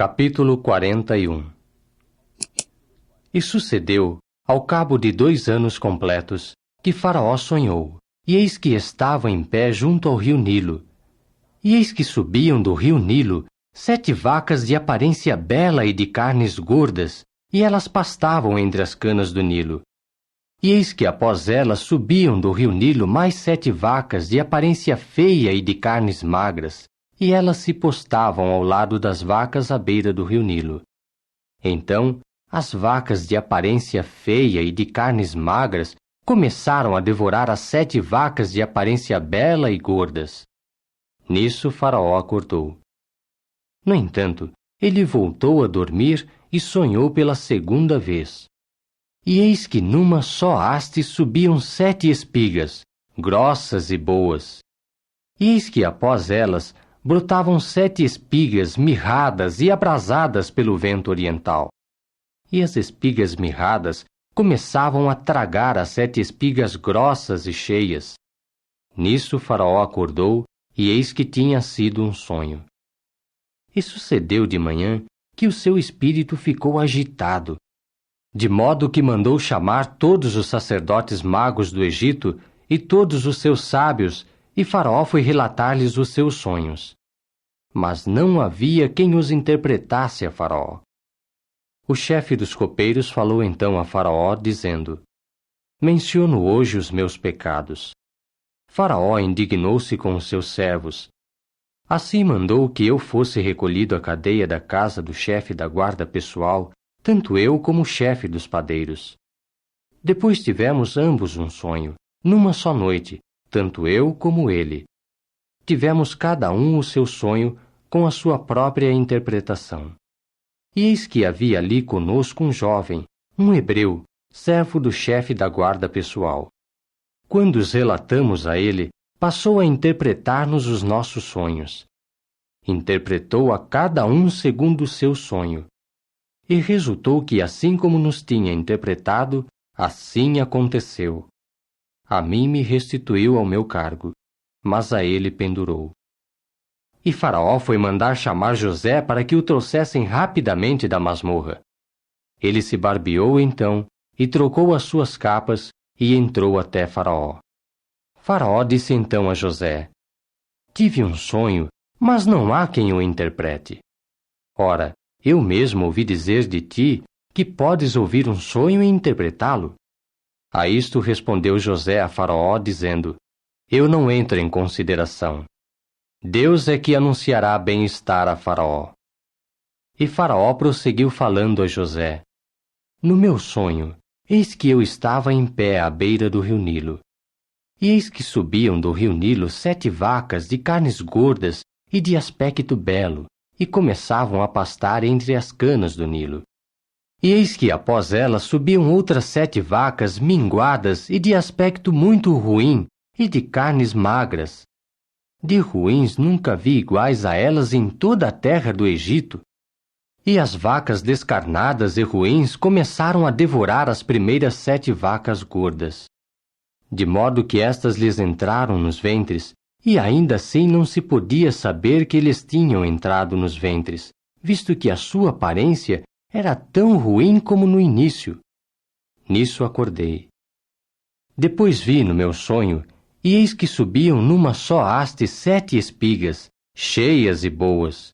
Capítulo 41. E sucedeu, ao cabo de 2 anos completos, que Faraó sonhou, e eis que estava em pé junto ao rio Nilo. E eis que subiam do rio Nilo 7 vacas de aparência bela e de carnes gordas, e elas pastavam entre as canas do Nilo. E eis que após elas subiam do rio Nilo mais 7 vacas de aparência feia e de carnes magras, e elas se postavam ao lado das vacas à beira do rio Nilo. Então, as vacas de aparência feia e de carnes magras começaram a devorar as 7 vacas de aparência bela e gordas. Nisso Faraó acordou. No entanto, ele voltou a dormir e sonhou pela 2ª vez. E eis que numa só haste subiam 7 espigas, grossas e boas. E eis que após elas brotavam 7 espigas mirradas e abrasadas pelo vento oriental. E as espigas mirradas começavam a tragar as 7 espigas grossas e cheias. Nisso Faraó acordou, e eis que tinha sido um sonho. E sucedeu de manhã que o seu espírito ficou agitado, de modo que mandou chamar todos os sacerdotes magos do Egito e todos os seus sábios, e Faraó foi relatar-lhes os seus sonhos. Mas não havia quem os interpretasse a Faraó. O chefe dos copeiros falou então a Faraó, dizendo: Menciono hoje os meus pecados. Faraó indignou-se com os seus servos. Assim mandou que eu fosse recolhido à cadeia da casa do chefe da guarda pessoal, tanto eu como o chefe dos padeiros. Depois tivemos ambos um sonho, numa só noite, tanto eu como ele. Tivemos cada um o seu sonho com a sua própria interpretação. E eis que havia ali conosco um jovem, um hebreu, servo do chefe da guarda pessoal. Quando os relatamos a ele, passou a interpretar-nos os nossos sonhos. Interpretou a cada um segundo o seu sonho. E resultou que, assim como nos tinha interpretado, assim aconteceu. A mim me restituiu ao meu cargo, mas a ele pendurou. E Faraó foi mandar chamar José para que o trouxessem rapidamente da masmorra. Ele se barbeou então, e trocou as suas capas, e entrou até Faraó. Faraó disse então a José: Tive um sonho, mas não há quem o interprete. Ora, eu mesmo ouvi dizer de ti que podes ouvir um sonho e interpretá-lo. A isto respondeu José a Faraó, dizendo: Eu não entro em consideração. Deus é que anunciará bem-estar a Faraó. E Faraó prosseguiu falando a José: No meu sonho, eis que eu estava em pé à beira do rio Nilo. E eis que subiam do rio Nilo 7 vacas de carnes gordas e de aspecto belo, e começavam a pastar entre as canas do Nilo. E eis que após elas subiam outras 7 vacas minguadas e de aspecto muito ruim, e de carnes magras. De ruins nunca vi iguais a elas em toda a terra do Egito. E as vacas descarnadas e ruins começaram a devorar as primeiras 7 vacas gordas. De modo que estas lhes entraram nos ventres, e ainda assim não se podia saber que eles tinham entrado nos ventres, visto que a sua aparência era tão ruim como no início. Nisso acordei. Depois vi no meu sonho, e eis que subiam numa só haste 7 espigas, cheias e boas.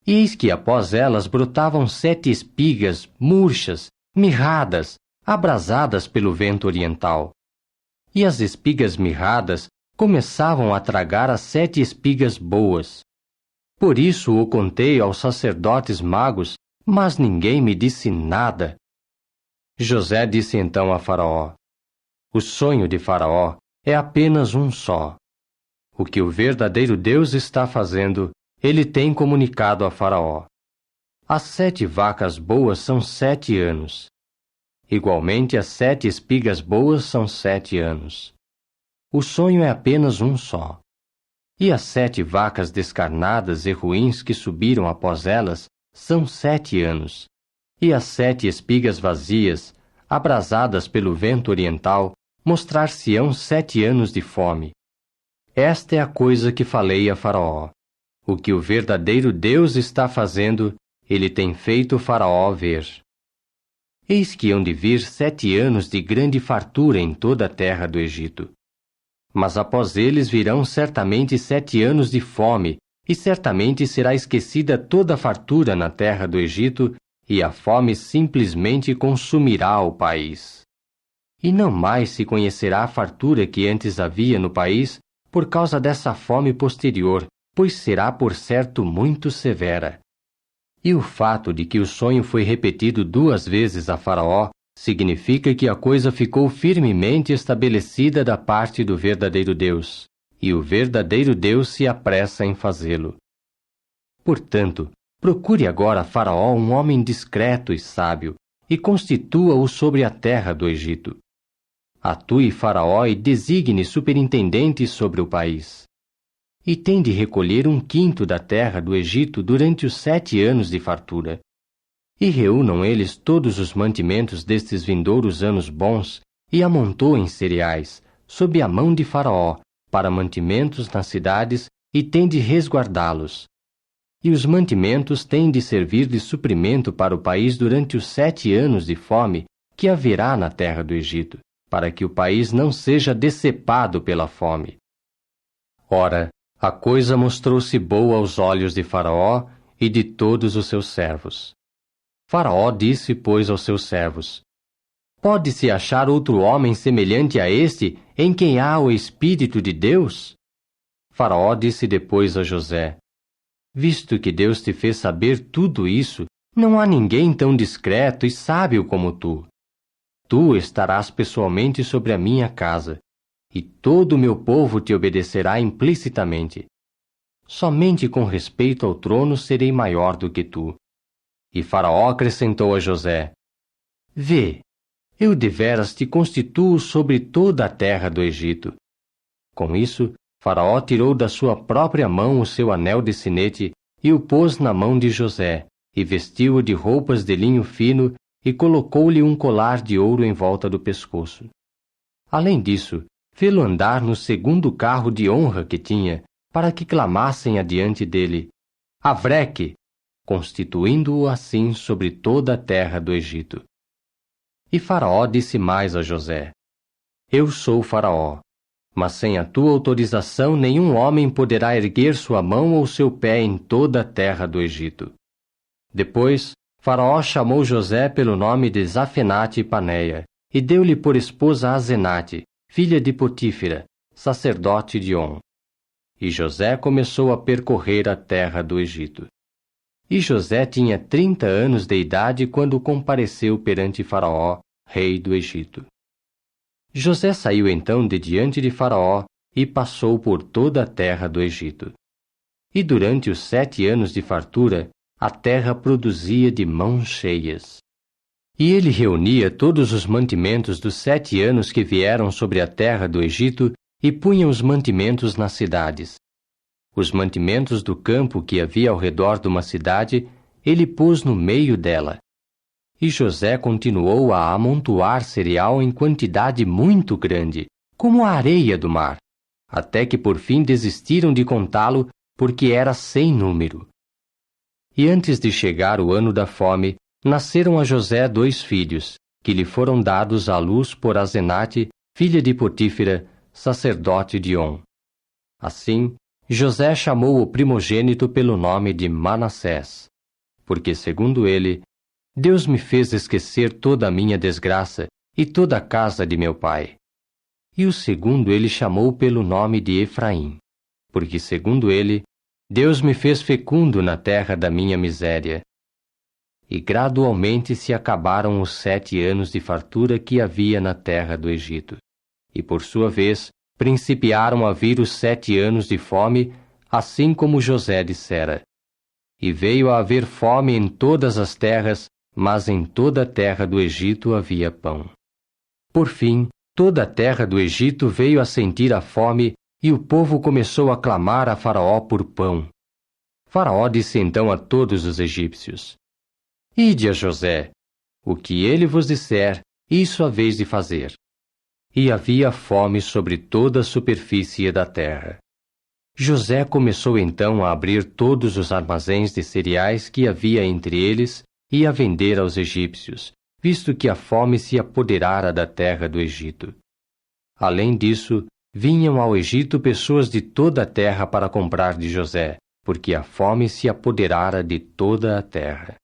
E eis que após elas brotavam 7 espigas murchas, mirradas, abrasadas pelo vento oriental. E as espigas mirradas começavam a tragar as 7 espigas boas. Por isso o contei aos sacerdotes magos, mas ninguém me disse nada. José disse então a Faraó: O sonho de Faraó é apenas um só. O que o verdadeiro Deus está fazendo, ele tem comunicado a Faraó. As 7 vacas boas são 7 anos. Igualmente as 7 espigas boas são 7 anos. O sonho é apenas um só. E as 7 vacas descarnadas e ruins que subiram após elas são 7 anos. E as 7 espigas vazias, abrasadas pelo vento oriental, mostrar-se-ão 7 anos de fome. Esta é a coisa que falei a Faraó. O que o verdadeiro Deus está fazendo, ele tem feito Faraó ver. Eis que hão de vir 7 anos de grande fartura em toda a terra do Egito. Mas após eles virão certamente 7 anos de fome, e certamente será esquecida toda a fartura na terra do Egito, e a fome simplesmente consumirá o país. E não mais se conhecerá a fartura que antes havia no país, por causa dessa fome posterior, pois será por certo muito severa. E o fato de que o sonho foi repetido 2 vezes a Faraó significa que a coisa ficou firmemente estabelecida da parte do verdadeiro Deus, e o verdadeiro Deus se apressa em fazê-lo. Portanto, procure agora Faraó um homem discreto e sábio, e constitua-o sobre a terra do Egito. Atue Faraó e designe superintendentes sobre o país. E tem de recolher 1/5 da terra do Egito durante os 7 anos de fartura. E reúnam eles todos os mantimentos destes vindouros anos bons, e amontoem cereais, sob a mão de Faraó, para mantimentos nas cidades, e tem de resguardá-los. E os mantimentos têm de servir de suprimento para o país durante os 7 anos de fome que haverá na terra do Egito, para que o país não seja decepado pela fome. Ora, a coisa mostrou-se boa aos olhos de Faraó e de todos os seus servos. Faraó disse, pois, aos seus servos: Pode-se achar outro homem semelhante a este, em quem há o Espírito de Deus? Faraó disse depois a José: Visto que Deus te fez saber tudo isso, não há ninguém tão discreto e sábio como tu. Tu estarás pessoalmente sobre a minha casa, e todo o meu povo te obedecerá implicitamente. Somente com respeito ao trono serei maior do que tu. E Faraó acrescentou a José: Vê, eu deveras te constituo sobre toda a terra do Egito. Com isso, Faraó tirou da sua própria mão o seu anel de sinete e o pôs na mão de José, e vestiu-o de roupas de linho fino e colocou-lhe um colar de ouro em volta do pescoço. Além disso, fê-lo andar no segundo carro de honra que tinha, para que clamassem adiante dele: Avreque! Constituindo-o assim sobre toda a terra do Egito. E Faraó disse mais a José: Eu sou Faraó, mas sem a tua autorização nenhum homem poderá erguer sua mão ou seu pé em toda a terra do Egito. Depois, Faraó chamou José pelo nome de Zafenate Paneia, e deu-lhe por esposa Azenate, filha de Potífera, sacerdote de On. E José começou a percorrer a terra do Egito. E José tinha 30 anos de idade quando compareceu perante Faraó, rei do Egito. José saiu então de diante de Faraó e passou por toda a terra do Egito. E durante os 7 anos de fartura, a terra produzia de mãos cheias. E ele reunia todos os mantimentos dos 7 anos que vieram sobre a terra do Egito e punha os mantimentos nas cidades. Os mantimentos do campo que havia ao redor de uma cidade, ele pôs no meio dela. E José continuou a amontoar cereal em quantidade muito grande, como a areia do mar, até que por fim desistiram de contá-lo, porque era sem número. E antes de chegar o ano da fome, nasceram a José 2 filhos, que lhe foram dados à luz por Azenate, filha de Potífera, sacerdote de On. Assim, José chamou o primogênito pelo nome de Manassés, porque, segundo ele, Deus me fez esquecer toda a minha desgraça e toda a casa de meu pai. E o segundo ele chamou pelo nome de Efraim, porque, segundo ele, Deus me fez fecundo na terra da minha miséria. E gradualmente se acabaram os 7 anos de fartura que havia na terra do Egito. E, por sua vez, principiaram a vir os 7 anos de fome, assim como José dissera. E veio a haver fome em todas as terras, mas em toda a terra do Egito havia pão. Por fim, toda a terra do Egito veio a sentir a fome, e o povo começou a clamar a Faraó por pão. Faraó disse então a todos os egípcios: Ide a José, o que ele vos disser, isso haveis de fazer. E havia fome sobre toda a superfície da terra. José começou então a abrir todos os armazéns de cereais que havia entre eles e a vender aos egípcios, visto que a fome se apoderara da terra do Egito. Além disso, vinham ao Egito pessoas de toda a terra para comprar de José, porque a fome se apoderara de toda a terra.